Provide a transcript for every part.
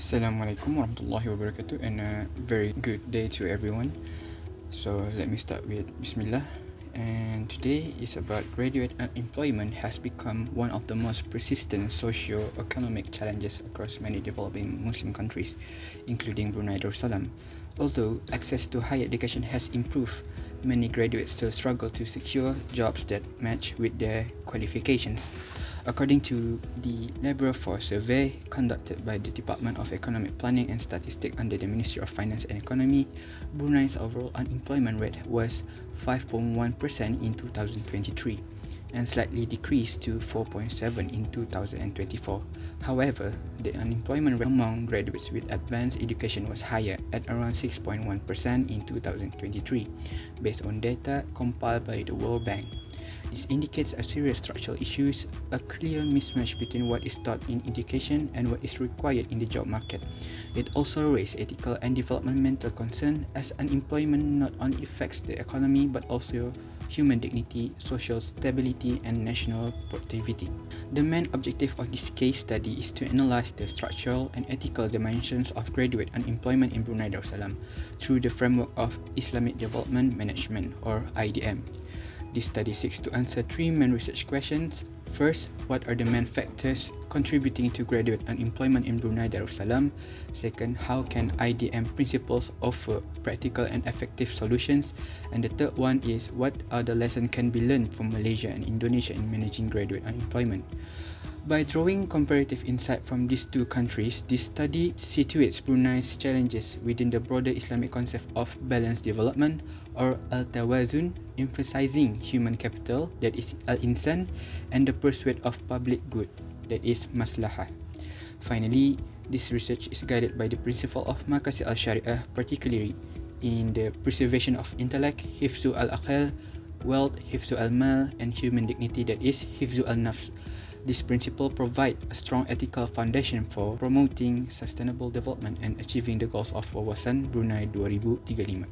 Assalamualaikum warahmatullahi wabarakatuh, and a very good day to everyone. So let me start with Bismillah. And today is about graduate unemployment has become one of the most persistent socio-economic challenges across many developing Muslim countries, including Brunei Darussalam. Although access to higher education has improved, many graduates still struggle to secure jobs that match with their qualifications. According to the Labour Force survey conducted by the Department of Economic Planning and Statistics under the Ministry of Finance and Economy, Brunei's overall unemployment rate was 5.1% in 2023 and slightly decreased to 4.7% in 2024. However, the unemployment rate among graduates with advanced education was higher at around 6.1% in 2023, based on data compiled by the World Bank. This indicates a serious structural issues, a clear mismatch between what is taught in education and what is required in the job market. It also raised ethical and developmental concern as unemployment not only affects the economy but also human dignity, social stability, and national productivity. The main objective of this case study is to analyze the structural and ethical dimensions of graduate unemployment in Brunei Darussalam through the framework of Islamic Development Management, or IDM. This study seeks to answer three main research questions. First, what are the main factors contributing to graduate unemployment in Brunei Darussalam? Second, how can IDM principles offer practical and effective solutions? And the third one is, what are the lessons can be learned from Malaysia and Indonesia in managing graduate unemployment? By drawing comparative insight from these two countries, this study situates Brunei's challenges within the broader Islamic concept of balanced development, or al-tawazun, emphasizing human capital, that is al-insan, and the pursuit of public good, that is maslahah. Finally, this research is guided by the principle of maqasid al-shari'ah, particularly in the preservation of intellect, hifzu al-aqal, wealth, hifzu al-mal, and human dignity, that is hifzu al-nafs. This principle provides a strong ethical foundation for promoting sustainable development and achieving the goals of Wawasan Brunei 2035.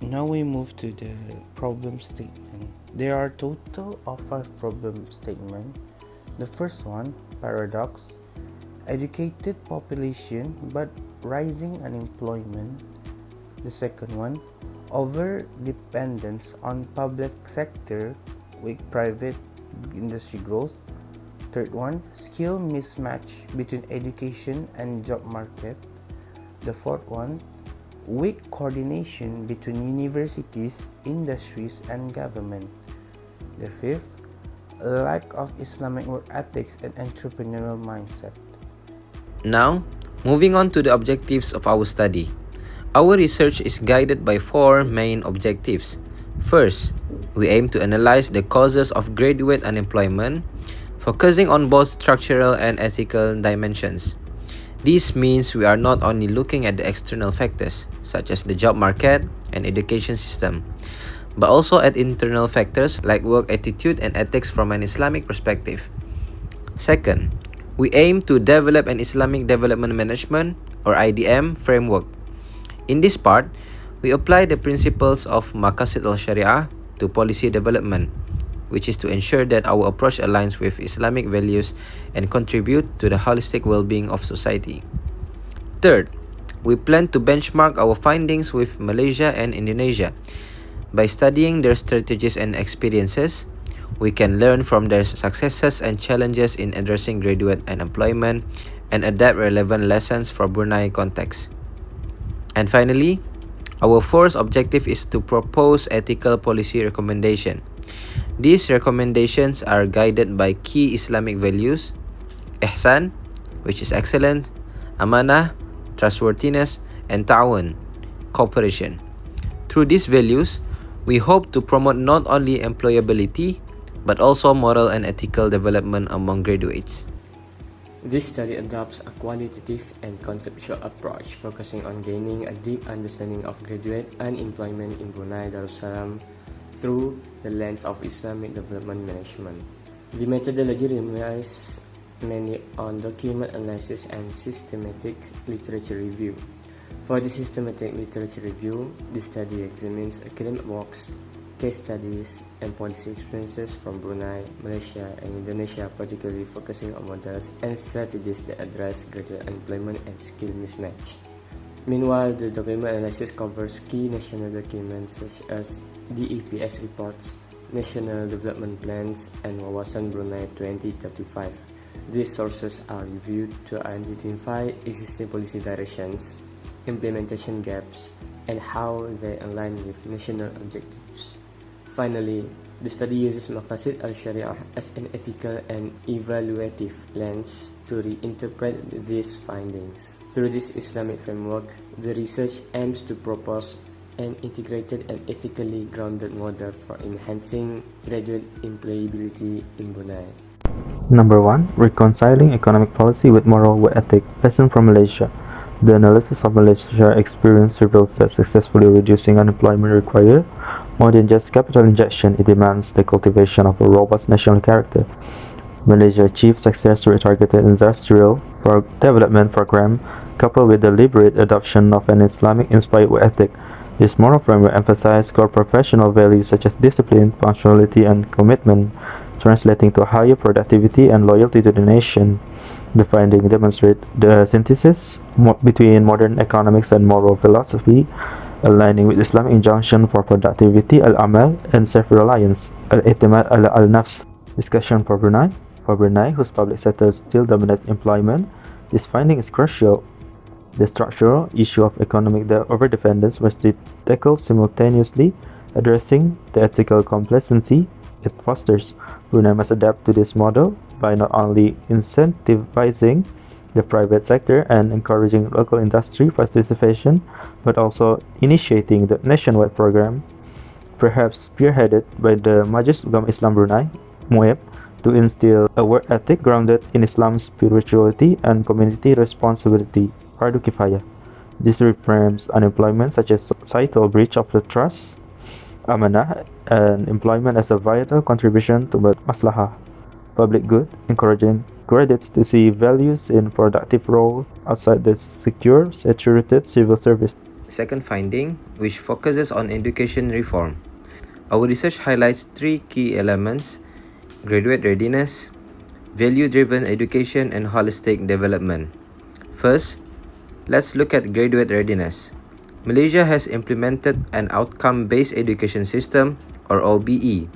Now we move to the problem statement. There are a total of 5 problem statements. The first one, paradox, educated population but rising unemployment. The second one, over dependence on public sector with private industry growth. Third one, skill mismatch between education and job market. The fourth one, weak coordination between universities, industries, and government. The fifth, lack of Islamic work ethics and entrepreneurial mindset. Now, moving on to the objectives of our study. Our research is guided by 4 main objectives. First, we aim to analyze the causes of graduate unemployment, focusing on both structural and ethical dimensions. This means we are not only looking at the external factors, such as the job market and education system, but also at internal factors like work attitude and ethics from an Islamic perspective. Second, we aim to develop an Islamic Development Management, or IDM, framework. In this part, we apply the principles of Maqasid al-Shari'ah to policy development, which is to ensure that our approach aligns with Islamic values and contribute to the holistic well-being of society. Third, we plan to benchmark our findings with Malaysia and Indonesia. By studying their strategies and experiences, we can learn from their successes and challenges in addressing graduate unemployment and adapt relevant lessons for Brunei context. And finally, our fourth objective is to propose ethical policy recommendation. These recommendations are guided by key Islamic values: ihsan, which is excellence; amanah, trustworthiness; and ta'awun, cooperation. Through these values, we hope to promote not only employability, but also moral and ethical development among graduates. This study adopts a qualitative and conceptual approach, focusing on gaining a deep understanding of graduate unemployment in Brunei Darussalam through the lens of Islamic Development Management. The methodology relies mainly on document analysis and systematic literature review. For the systematic literature review, the study examines academic works, case studies, and policy experiences from Brunei, Malaysia, and Indonesia, particularly focusing on models and strategies that address graduate unemployment and skill mismatch. Meanwhile, the document analysis covers key national documents such as DEPS reports, National Development Plans, and Wawasan Brunei 2035. These sources are reviewed to identify existing policy directions, implementation gaps, and how they align with national objectives. Finally, the study uses Maqasid al-Sharia as an ethical and evaluative lens to reinterpret these findings. Through this Islamic framework, the research aims to propose an integrated and ethically grounded model for enhancing graduate employability in Brunei. Number 1. Reconciling economic policy with moral ethic. Lesson from Malaysia. The analysis of Malaysia's experience reveals that successfully reducing unemployment requires more than just capital injection. It demands the cultivation of a robust national character. Malaysia achieved success through a targeted industrial development program coupled with the deliberate adoption of an Islamic-inspired work ethic. This moral framework emphasizes core professional values such as discipline, punctuality, and commitment, translating to higher productivity and loyalty to the nation. The findings demonstrate the synthesis between modern economics and moral philosophy, aligning with Islamic injunction for productivity, al-amal, and self-reliance, al-i'timad ala al-nafs. Discussion for Brunei. For Brunei, whose public sector still dominates employment, this finding is crucial. The structural issue of economic overdependence must be tackled simultaneously, addressing the ethical complacency it fosters. Brunei must adapt to this model by not only incentivizing the private sector and encouraging local industry participation, but also initiating the nationwide program, perhaps spearheaded by the Majlis Ulama Islam Brunei, MUIB, to instill a work ethic grounded in Islam's spirituality and community responsibility, fardu kifayah. This reframes unemployment such as societal breach of the trust, amanah, and employment as a vital contribution to maslahah, public good, encouraging graduates to see values in productive role outside the secure, saturated civil service. Second finding, which focuses on education reform. Our research highlights 3 key elements: graduate readiness, value-driven education, and holistic development. First, let's look at graduate readiness. Malaysia has implemented an outcome-based education system, or OBE,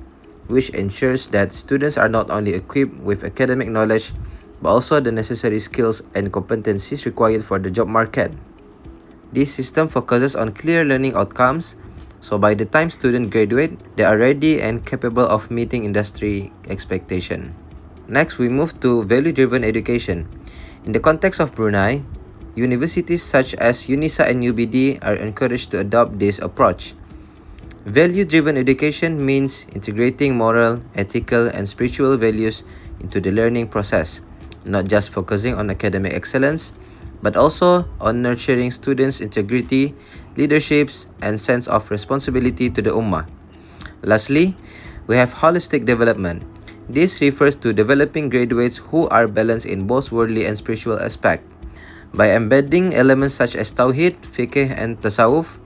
which ensures that students are not only equipped with academic knowledge, but also the necessary skills and competencies required for the job market. This system focuses on clear learning outcomes, so by the time students graduate, they are ready and capable of meeting industry expectation. Next, we move to value-driven education. In the context of Brunei, universities such as UNISA and UBD are encouraged to adopt this approach. Value-driven education means integrating moral, ethical, and spiritual values into the learning process, not just focusing on academic excellence, but also on nurturing students' integrity, leaderships, and sense of responsibility to the Ummah. Lastly, we have holistic development. This refers to developing graduates who are balanced in both worldly and spiritual aspects. By embedding elements such as Tawhid, Fiqh, and Tasawwuf,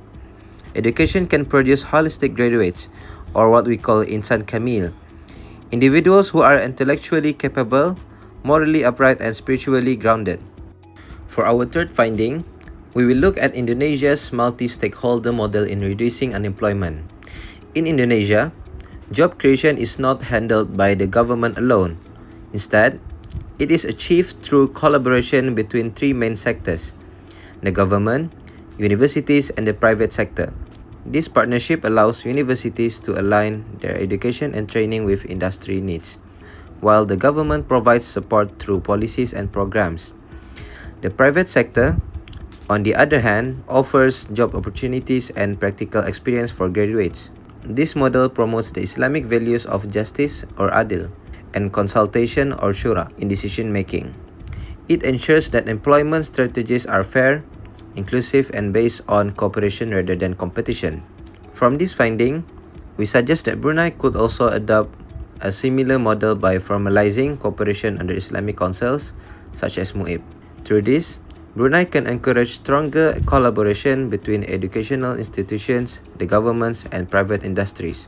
education can produce holistic graduates, or what we call Insan Kamil, individuals who are intellectually capable, morally upright, and spiritually grounded. For our third finding, we will look at Indonesia's multi-stakeholder model in reducing unemployment. In Indonesia, job creation is not handled by the government alone. Instead, it is achieved through collaboration between 3 main sectors: the government, universities, and the private sector. This partnership allows universities to align their education and training with industry needs, while the government provides support through policies and programs. The private sector, on the other hand, offers job opportunities and practical experience for graduates. This model promotes the Islamic values of justice, or adil, and consultation, or shura, in decision making. It ensures that employment strategies are fair, inclusive, and based on cooperation rather than competition. From this finding, we suggest that Brunei could also adopt a similar model by formalizing cooperation under Islamic councils such as MUIB. Through this, Brunei can encourage stronger collaboration between educational institutions, the governments, and private industries,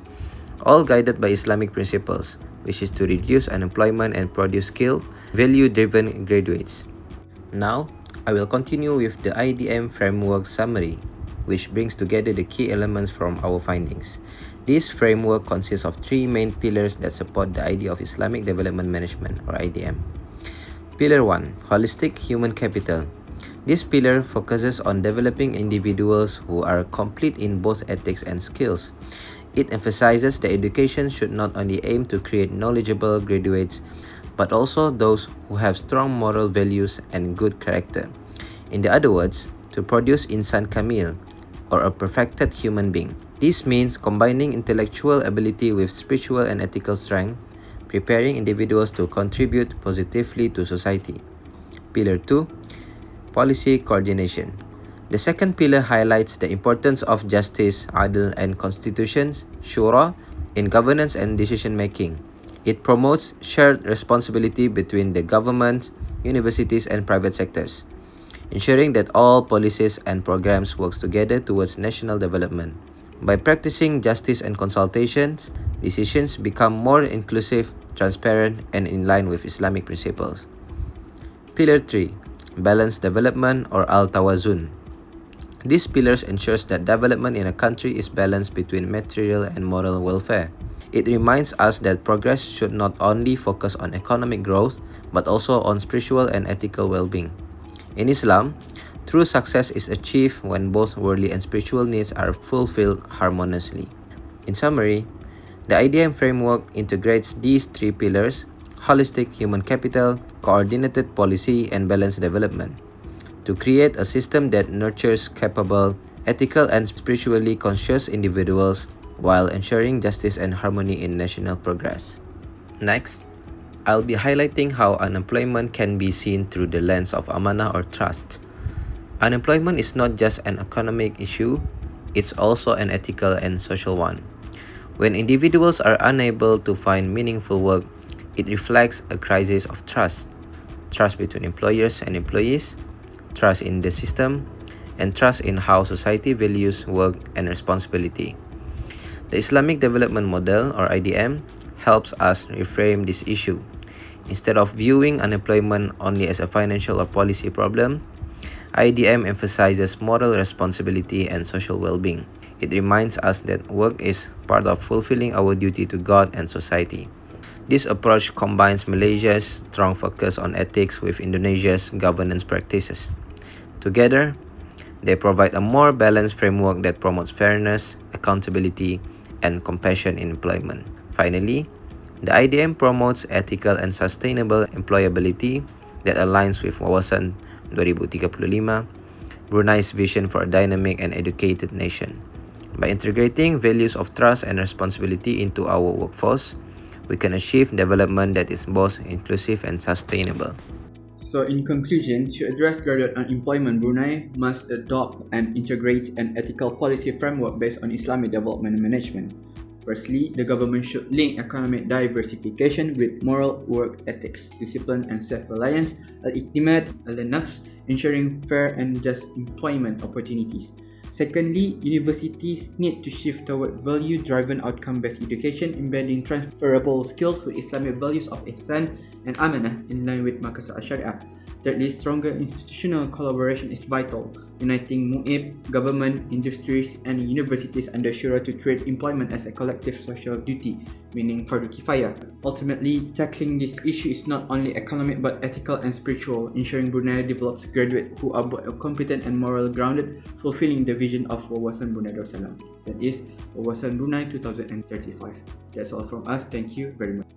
all guided by Islamic principles, which is to reduce unemployment and produce skilled, value-driven graduates. Now, I will continue with the IDM framework summary, which brings together the key elements from our findings. This framework consists of three main pillars that support the idea of Islamic Development Management, or IDM. Pillar 1. Holistic Human Capital. This pillar focuses on developing individuals who are complete in both ethics and skills. It emphasizes that education should not only aim to create knowledgeable graduates, but also those who have strong moral values and good character. In other words, to produce insan kamil, or a perfected human being. This means combining intellectual ability with spiritual and ethical strength, preparing individuals to contribute positively to society. Pillar 2. Policy Coordination. The second pillar highlights the importance of justice, adl, and constitutions, shura, in governance and decision-making. It promotes shared responsibility between the government, universities, and private sectors, ensuring that all policies and programs work together towards national development. By practicing justice and consultations, decisions become more inclusive, transparent, and in line with Islamic principles. Pillar 3. Balanced Development, or Al-Tawazun. These pillars ensures that development in a country is balanced between material and moral welfare. It reminds us that progress should not only focus on economic growth, but also on spiritual and ethical well-being. In Islam, true success is achieved when both worldly and spiritual needs are fulfilled harmoniously. In summary, the IDM framework integrates these three pillars: holistic human capital, coordinated policy, and balanced development, to create a system that nurtures capable, ethical, and spiritually conscious individuals while ensuring justice and harmony in national progress. Next, I'll be highlighting how unemployment can be seen through the lens of amanah or trust. Unemployment is not just an economic issue, it's also an ethical and social one. When individuals are unable to find meaningful work, it reflects a crisis of trust. Trust between employers and employees, trust in the system, and trust in how society values work and responsibility. The Islamic Development Model, or IDM, helps us reframe this issue. Instead of viewing unemployment only as a financial or policy problem, IDM emphasizes moral responsibility and social well-being. It reminds us that work is part of fulfilling our duty to God and society. This approach combines Malaysia's strong focus on ethics with Indonesia's governance practices. Together, they provide a more balanced framework that promotes fairness, accountability, and compassion in employment. Finally, the IDM promotes ethical and sustainable employability that aligns with Wawasan 2035, Brunei's vision for a dynamic and educated nation. By integrating values of trust and responsibility into our workforce, we can achieve development that is both inclusive and sustainable. So in conclusion, to address graduate unemployment, Brunei must adopt and integrate an ethical policy framework based on Islamic development management. Firstly, the government should link economic diversification with moral work ethics, discipline and self-reliance, al-iktimad al-nafs, ensuring fair and just employment opportunities. Secondly, universities need to shift toward value-driven outcome-based education, embedding transferable skills with Islamic values of ihsan and amanah in line with Maqasid al-Shari'ah. Thirdly, stronger institutional collaboration is vital, uniting MUIB, government, industries, and universities under Shura to treat employment as a collective social duty, meaning fardu kifayah. Ultimately, tackling this issue is not only economic but ethical and spiritual, ensuring Brunei develops graduates who are both competent and moral grounded, fulfilling the vision of Wawasan Brunei Darussalam. That is Wawasan Brunei 2035. That's all from us. Thank you very much.